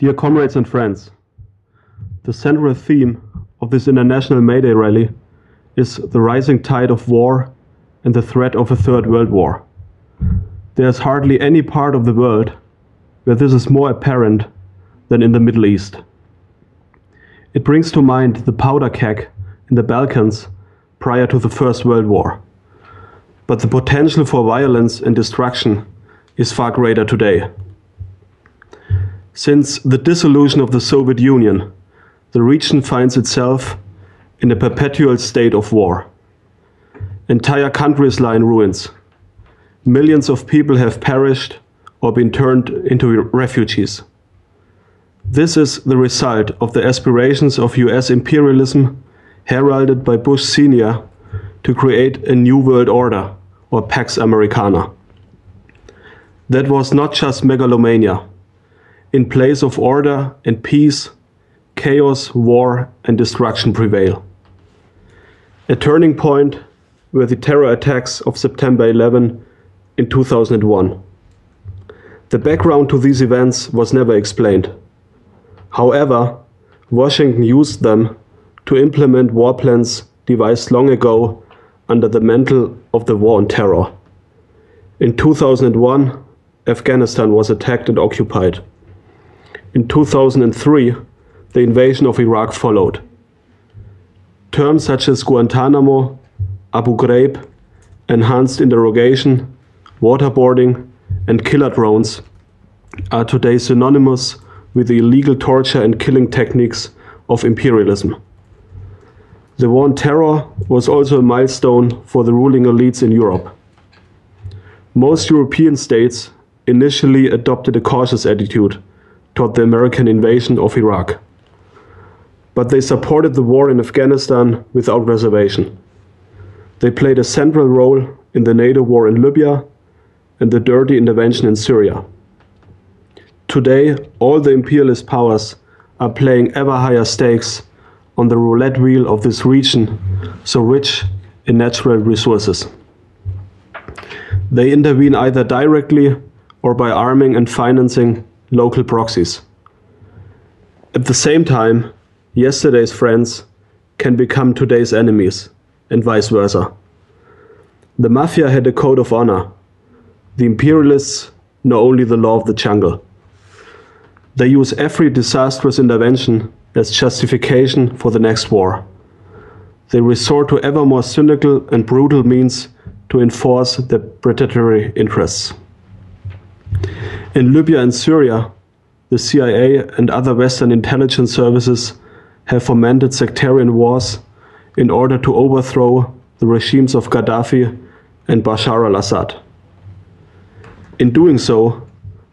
Dear comrades and friends, the central theme of this International May Day rally is the rising tide of war and the threat of a third world war. There is hardly any part of the world where this is more apparent than in the Middle East. It brings to mind the powder keg in the Balkans prior to the First World War. But the potential for violence and destruction is far greater today. Since the dissolution of the Soviet Union, the region finds itself in a perpetual state of war. Entire countries lie in ruins. Millions of people have perished or been turned into refugees. This is the result of the aspirations of US imperialism, heralded by Bush Sr., to create a new world order, or Pax Americana. That was not just megalomania. In place of order and peace, chaos, war, and destruction prevail. A turning point were the terror attacks of September 11 in 2001. The background to these events was never explained. However, Washington used them to implement war plans devised long ago under the mantle of the war on terror. In 2001, Afghanistan was attacked and occupied. In 2003, the invasion of Iraq followed. Terms such as Guantanamo, Abu Ghraib, enhanced interrogation, waterboarding, and killer drones are today synonymous with the illegal torture and killing techniques of imperialism. The war on terror was also a milestone for the ruling elites in Europe. Most European states initially adopted a cautious attitude toward the American invasion of Iraq. But they supported the war in Afghanistan without reservation. They played a central role in the NATO war in Libya and the dirty intervention in Syria. Today, all the imperialist powers are playing ever higher stakes on the roulette wheel of this region, so rich in natural resources. They intervene either directly or by arming and financing local proxies. At the same time, yesterday's friends can become today's enemies, and vice versa. The mafia had a code of honor. The imperialists know only the law of the jungle. They use every disastrous intervention as justification for the next war. They resort to ever more cynical and brutal means to enforce their predatory interests. In Libya and Syria, the CIA and other Western intelligence services have fomented sectarian wars in order to overthrow the regimes of Gaddafi and Bashar al-Assad. In doing so,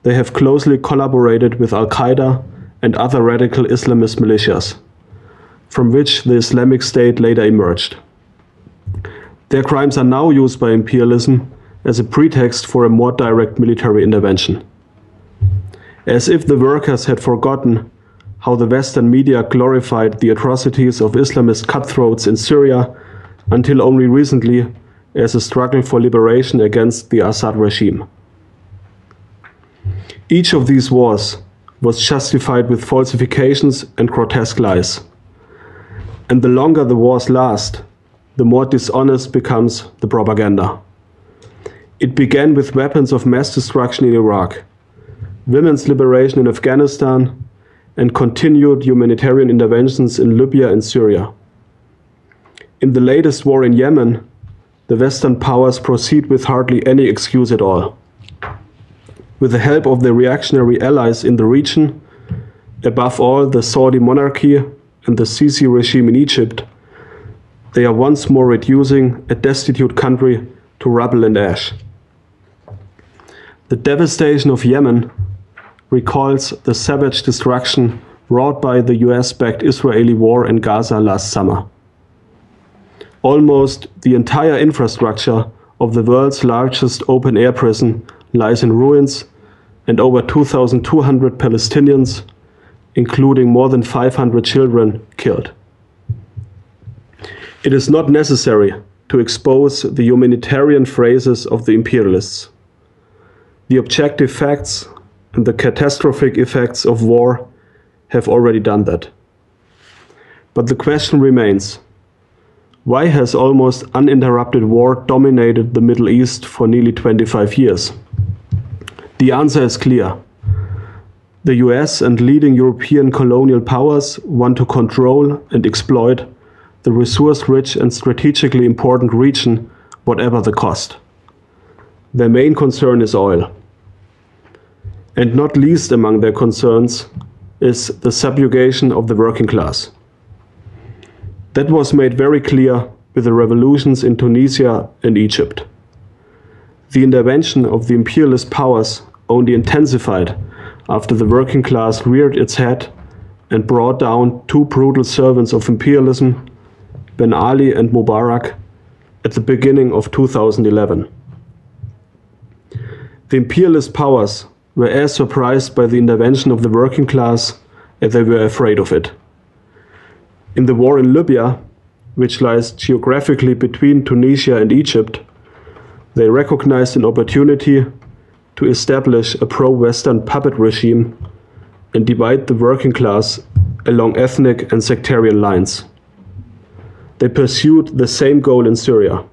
they have closely collaborated with Al-Qaeda and other radical Islamist militias, from which the Islamic State later emerged. Their crimes are now used by imperialism as a pretext for a more direct military intervention. As if the workers had forgotten how the Western media glorified the atrocities of Islamist cutthroats in Syria until only recently as a struggle for liberation against the Assad regime. Each of these wars was justified with falsifications and grotesque lies. And the longer the wars last, the more dishonest becomes the propaganda. It began with weapons of mass destruction in Iraq, women's liberation in Afghanistan, and continued humanitarian interventions in Libya and Syria. In the latest war in Yemen, the Western powers proceed with hardly any excuse at all. With the help of their reactionary allies in the region, above all the Saudi monarchy and the Sisi regime in Egypt, they are once more reducing a destitute country to rubble and ash. The devastation of Yemen recalls the savage destruction wrought by the US-backed Israeli war in Gaza last summer. Almost the entire infrastructure of the world's largest open-air prison lies in ruins, and over 2,200 Palestinians, including more than 500 children, killed. It is not necessary to expose the humanitarian phrases of the imperialists. The objective facts and the catastrophic effects of war have already done that. But the question remains, why has almost uninterrupted war dominated the Middle East for nearly 25 years? The answer is clear. The US and leading European colonial powers want to control and exploit the resource-rich and strategically important region, whatever the cost. Their main concern is oil. And not least among their concerns is the subjugation of the working class. That was made very clear with the revolutions in Tunisia and Egypt. The intervention of the imperialist powers only intensified after the working class reared its head and brought down two brutal servants of imperialism, Ben Ali and Mubarak, at the beginning of 2011. The imperialist powers were as surprised by the intervention of the working class as they were afraid of it. In the war in Libya, which lies geographically between Tunisia and Egypt, they recognized an opportunity to establish a pro-Western puppet regime and divide the working class along ethnic and sectarian lines. They pursued the same goal in Syria.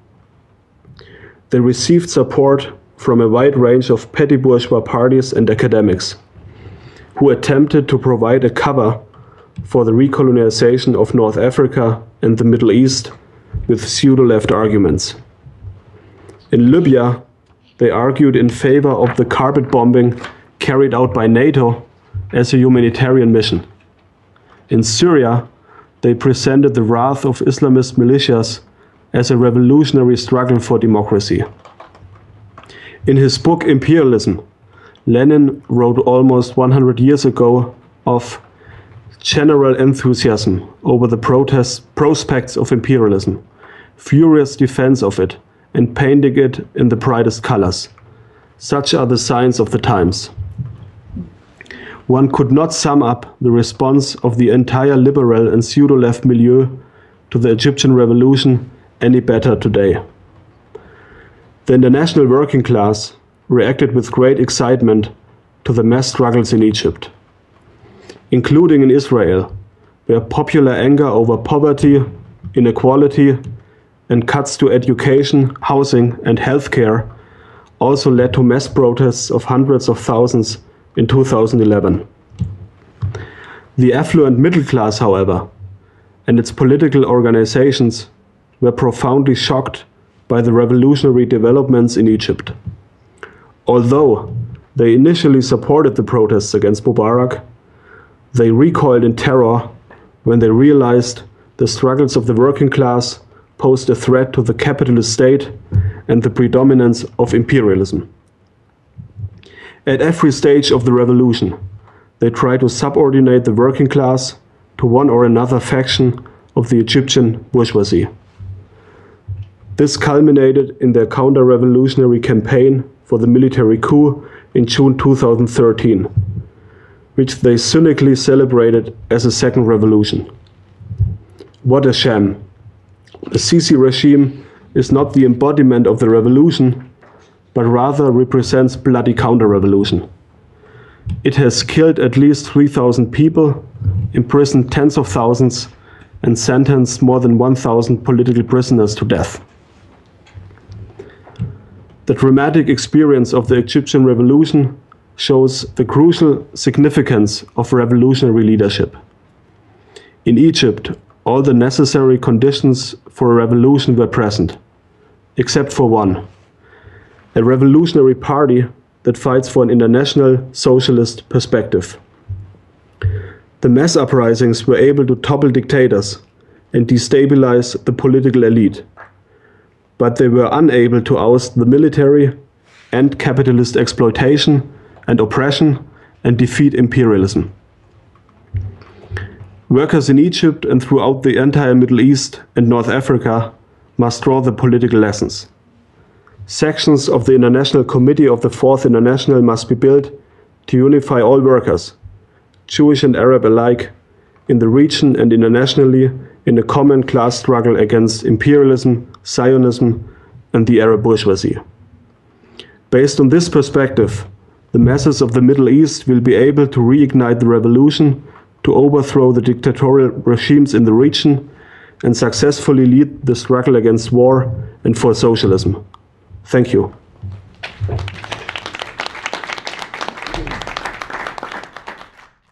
They received support from a wide range of petty bourgeois parties and academics, who attempted to provide a cover for the recolonization of North Africa and the Middle East with pseudo-left arguments. In Libya, they argued in favor of the carpet bombing carried out by NATO as a humanitarian mission. In Syria, they presented the wrath of Islamist militias as a revolutionary struggle for democracy. In his book Imperialism, Lenin wrote almost 100 years ago of general enthusiasm over the prospects of imperialism, furious defense of it, and painting it in the brightest colors. Such are the signs of the times. One could not sum up the response of the entire liberal and pseudo-left milieu to the Egyptian revolution any better today. The international working class reacted with great excitement to the mass struggles in Egypt, including in Israel, where popular anger over poverty, inequality, and cuts to education, housing, and healthcare also led to mass protests of hundreds of thousands in 2011. The affluent middle class, however, and its political organizations were profoundly shocked by the revolutionary developments in Egypt. Although they initially supported the protests against Mubarak, they recoiled in terror when they realized the struggles of the working class posed a threat to the capitalist state and the predominance of imperialism. At every stage of the revolution, they tried to subordinate the working class to one or another faction of the Egyptian bourgeoisie. This culminated in their counter-revolutionary campaign for the military coup in June 2013, which they cynically celebrated as a second revolution. What a sham! The Sisi regime is not the embodiment of the revolution, but rather represents bloody counter-revolution. It has killed at least 3,000 people, imprisoned tens of thousands, and sentenced more than 1,000 political prisoners to death. The dramatic experience of the Egyptian revolution shows the crucial significance of revolutionary leadership. In Egypt, all the necessary conditions for a revolution were present, except for one: a revolutionary party that fights for an international socialist perspective. The mass uprisings were able to topple dictators and destabilize the political elite, but they were unable to oust the military, end capitalist exploitation and oppression, and defeat imperialism. Workers in Egypt and throughout the entire Middle East and North Africa must draw the political lessons. Sections of the International Committee of the Fourth International must be built to unify all workers, Jewish and Arab alike, in the region and internationally in a common class struggle against imperialism, Zionism, and the Arab bourgeoisie. Based on this perspective, the masses of the Middle East will be able to reignite the revolution to overthrow the dictatorial regimes in the region and successfully lead the struggle against war and for socialism. Thank you.